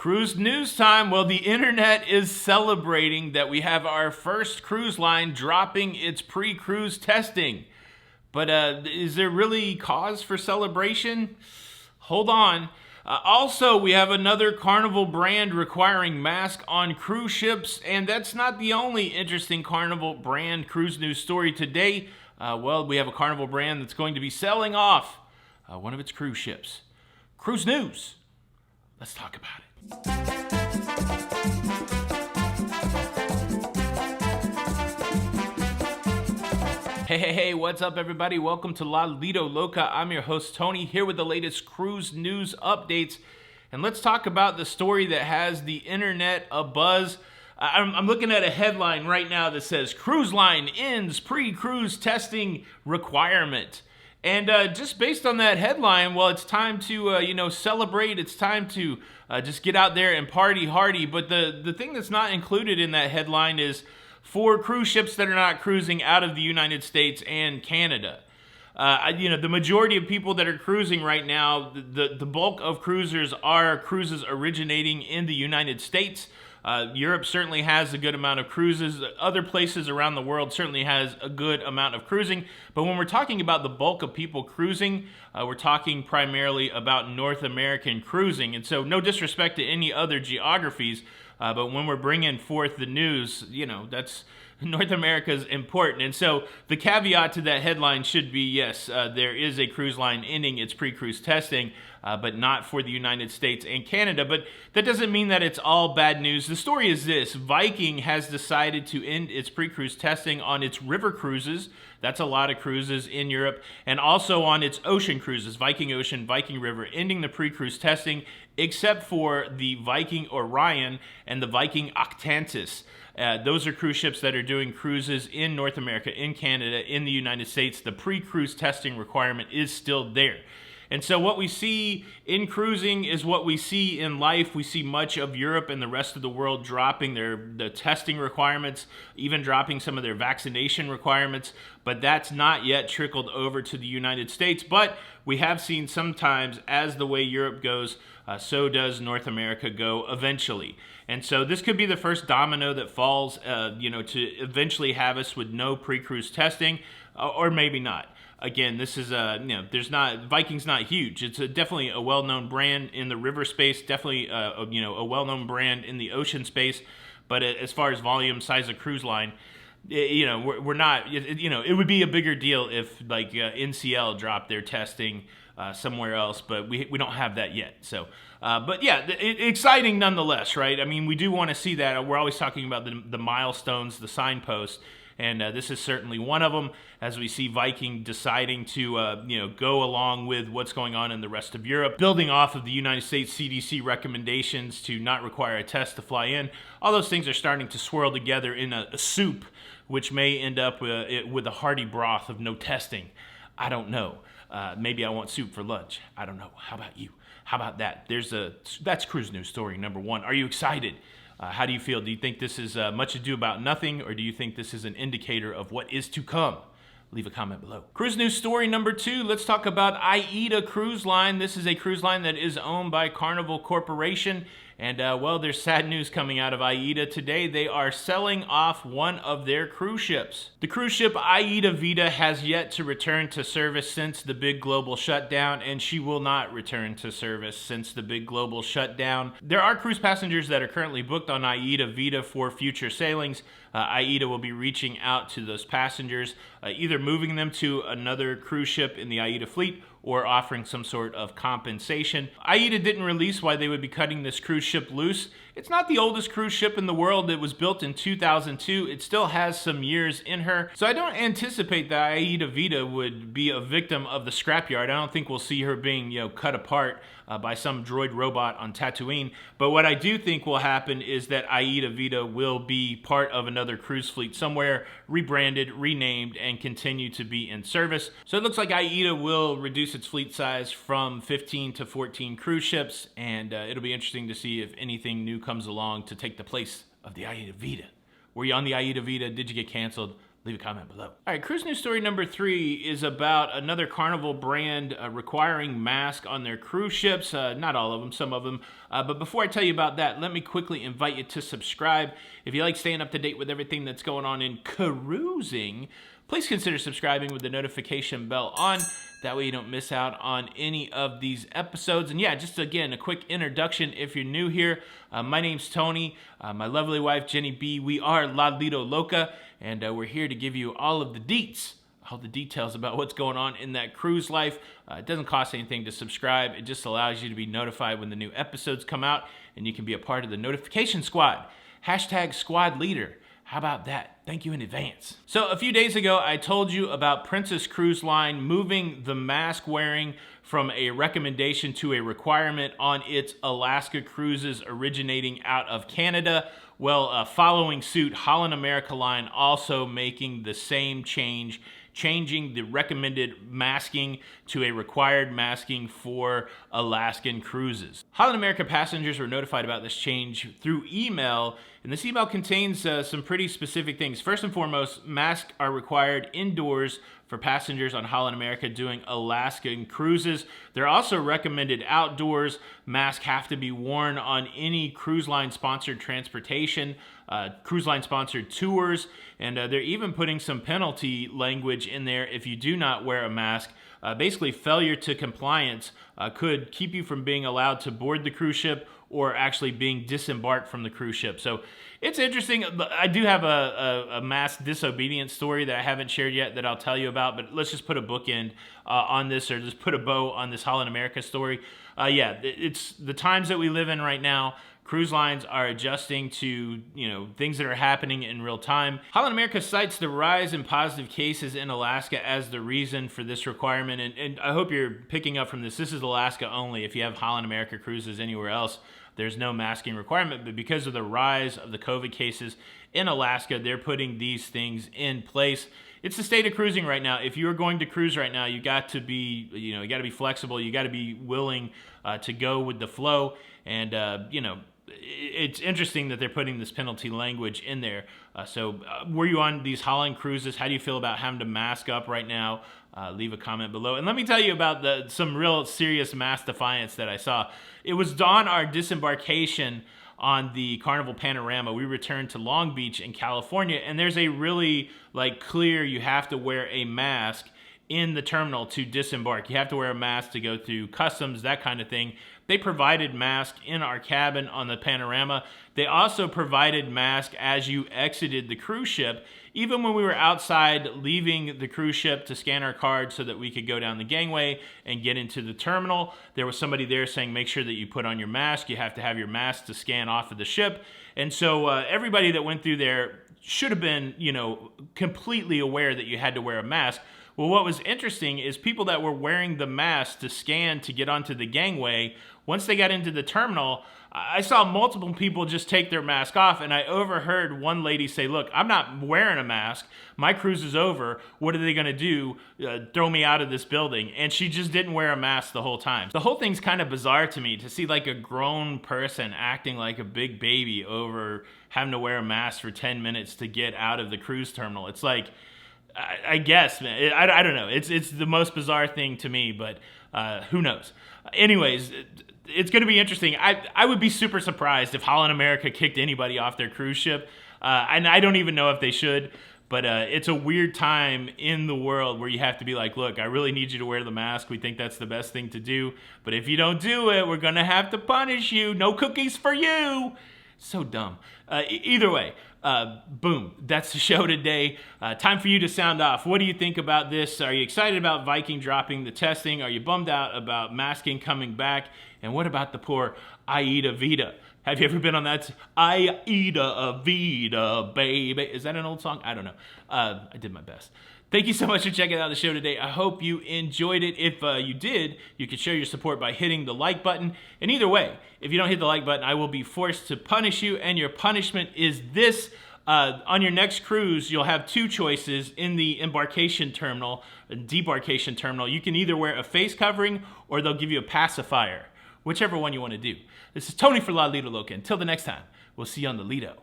Cruise news time. Well, the internet is celebrating that we have our first cruise line dropping its pre-cruise testing. But is there really cause for celebration? Hold on. Also, we have another Carnival brand requiring masks on cruise ships, and that's not the only interesting Carnival brand cruise news story today. We have a Carnival brand that's going to be selling off one of its cruise ships. Cruise news. Let's talk about it. Hey, what's up, everybody? Welcome to Lido, Loca. I'm your host, Tony, here with the latest cruise news updates. And let's talk about the story that has the internet abuzz. I'm looking at a headline right now that says, Cruise line ends pre-cruise testing requirement. And just based on that headline, well, it's time to, celebrate. It's time to just get out there and party hardy. But the thing that's not included in that headline is for cruise ships that are not cruising out of the United States and Canada. The majority of people that are cruising right now, the bulk of cruisers are cruises originating in the United States. Europe certainly has a good amount of cruises. Other places around the world certainly has a good amount of cruising. But when we're talking about the bulk of people cruising, we're talking primarily about North American cruising. And so no disrespect to any other geographies, but when we're bringing forth the news, that's North America is important. And so the caveat to that headline should be, yes, there is a cruise line ending its pre-cruise testing, but not for the United States and Canada. But that doesn't mean that it's all bad news. The story is this: Viking has decided to end its pre-cruise testing on its river cruises. That's a lot of cruises in Europe, and also on its ocean cruises, Viking Ocean, Viking River, ending the pre-cruise testing, except for the Viking Orion and the Viking Octantis. Those are cruise ships that are doing cruises in North America, in Canada, in the United States. The pre-cruise testing requirement is still there. And so what we see in cruising is what we see in life. We see much of Europe and the rest of the world dropping the testing requirements, even dropping some of their vaccination requirements, but that's not yet trickled over to the United States. But we have seen sometimes, as the way Europe goes, so does North America go eventually. And so this could be the first domino that falls, to eventually have us with no pre-cruise testing, or maybe not. Again, this is Viking's not huge. It's definitely a well-known brand in the river space, definitely a well-known brand in the ocean space. But as far as volume, size of cruise line, we're not. It would be a bigger deal if NCL dropped their testing somewhere else, but we don't have that yet. So, but yeah, exciting nonetheless, right? I mean, we do want to see that. We're always talking about the milestones, the signposts. And this is certainly one of them, as we see Viking deciding to go along with what's going on in the rest of Europe, building off of the United States CDC recommendations to not require a test to fly in. All those things are starting to swirl together in a soup, which may end up with a hearty broth of no testing. I don't know. Maybe I want soup for lunch. I don't know. How about you? How about that? That's cruise news story number one. Are you excited? How do you feel? Do you think this is much ado about nothing, or do you think this is an indicator of what is to come? Leave a comment below. Cruise news story number two, let's talk about AIDA Cruise Line. This is a cruise line that is owned by Carnival Corporation. And, there's sad news coming out of AIDA today. They are selling off one of their cruise ships. The cruise ship AIDA Vita has yet to return to service since the big global shutdown, and she will not return to service since the big global shutdown. There are cruise passengers that are currently booked on AIDA Vita for future sailings. AIDA will be reaching out to those passengers, either moving them to another cruise ship in the AIDA fleet or offering some sort of compensation. AIDA didn't release why they would be cutting this cruise ship loose. It's not the oldest cruise ship in the world. It was built in 2002. It still has some years in her. So I don't anticipate that AIDA Vita would be a victim of the scrapyard. I don't think we'll see her being, cut apart by some droid robot on Tatooine. But what I do think will happen is that AIDA Vita will be part of another cruise fleet somewhere, rebranded, renamed, and continue to be in service. So it looks like AIDA will reduce its fleet size from 15 to 14 cruise ships, and it'll be interesting to see if anything new comes along to take the place of the AIDA Vita. Were you on the AIDA Vita? Did you get canceled? Leave a comment below. All right, cruise news story number 3 is about another Carnival brand requiring masks on their cruise ships. Not all of them, some of them. But before I tell you about that, let me quickly invite you to subscribe. If you like staying up to date with everything that's going on in cruising, please consider subscribing with the notification bell on. That way you don't miss out on any of these episodes. And yeah, just again, a quick introduction if you're new here. My name's Tony. My lovely wife, Jenny B. We are Lido, Loca. And we're here to give you all of the deets, all the details about what's going on in that cruise life. It doesn't cost anything to subscribe. It just allows you to be notified when the new episodes come out, and you can be a part of the notification squad. Hashtag squad leader. How about that? Thank you in advance. So a few days ago, I told you about Princess Cruise Line moving the mask wearing from a recommendation to a requirement on its Alaska cruises originating out of Canada. Well, following suit, Holland America Line also making the same change, changing the recommended masking to a required masking for Alaskan cruises. Holland America passengers were notified about this change through email, and this email contains some pretty specific things. First and foremost, masks are required indoors for passengers on Holland America doing Alaskan cruises. They're also recommended outdoors. Masks have to be worn on any cruise line sponsored transportation, cruise line sponsored tours, and they're even putting some penalty language in there if you do not wear a mask. Basically, failure to compliance could keep you from being allowed to board the cruise ship or actually being disembarked from the cruise ship. So it's interesting. I do have a mass disobedience story that I haven't shared yet that I'll tell you about, but let's just put a bookend on this, or just put a bow on this Holland America story. Yeah, it's the times that we live in right now. Cruise lines are adjusting to, things that are happening in real time. Holland America cites the rise in positive cases in Alaska as the reason for this requirement. And I hope you're picking up from this. This is Alaska only. If you have Holland America cruises anywhere else, there's no masking requirement. But because of the rise of the COVID cases in Alaska, they're putting these things in place. It's the state of cruising right now. If you're going to cruise right now, you got to be, you got to be flexible. You got to be willing to go with the flow. And, it's interesting that they're putting this penalty language in there. So were you on these Holland cruises? How do you feel about having to mask up right now? Leave a comment below. And let me tell you about some real serious mask defiance that I saw. It was on our disembarkation on the Carnival Panorama. We returned to Long Beach in California, and there's a really clear, you have to wear a mask in the terminal to disembark. You have to wear a mask to go through customs, that kind of thing. They provided masks in our cabin on the Panorama. They also provided masks as you exited the cruise ship. Even when we were outside leaving the cruise ship to scan our cards so that we could go down the gangway and get into the terminal, there was somebody there saying, make sure that you put on your mask. You have to have your mask to scan off of the ship. And so everybody that went through there should have been, completely aware that you had to wear a mask. Well, what was interesting is people that were wearing the mask to scan to get onto the gangway, once they got into the terminal, I saw multiple people just take their mask off, and I overheard one lady say, look, I'm not wearing a mask. My cruise is over. What are they going to do? Throw me out of this building. And she just didn't wear a mask the whole time. The whole thing's kind of bizarre to me to see a grown person acting like a big baby over having to wear a mask for 10 minutes to get out of the cruise terminal. It's I guess, man, I don't know. It's the most bizarre thing to me, but who knows? Anyways, it's going to be interesting. I would be super surprised if Holland America kicked anybody off their cruise ship, and I don't even know if they should, but it's a weird time in the world where you have to be like, look, I really need you to wear the mask. We think that's the best thing to do, but if you don't do it, we're going to have to punish you. No cookies for you. So dumb. Either way, boom, that's the show today. Time for you to sound off. What do you think about this? Are you excited about Viking dropping the testing? Are you bummed out about masking coming back? And what about the poor Aida Vida? Have you ever been on that? Aida Vida, baby. Is that an old song? I don't know. I did my best. Thank you so much for checking out the show today. I hope you enjoyed it. If you did, you can show your support by hitting the like button. And either way, if you don't hit the like button, I will be forced to punish you. And your punishment is this. On your next cruise, you'll have two choices in the embarkation terminal, debarkation terminal. You can either wear a face covering or they'll give you a pacifier, whichever one you want to do. This is Tony for Lido, Loca. Until the next time, we'll see you on the Lido.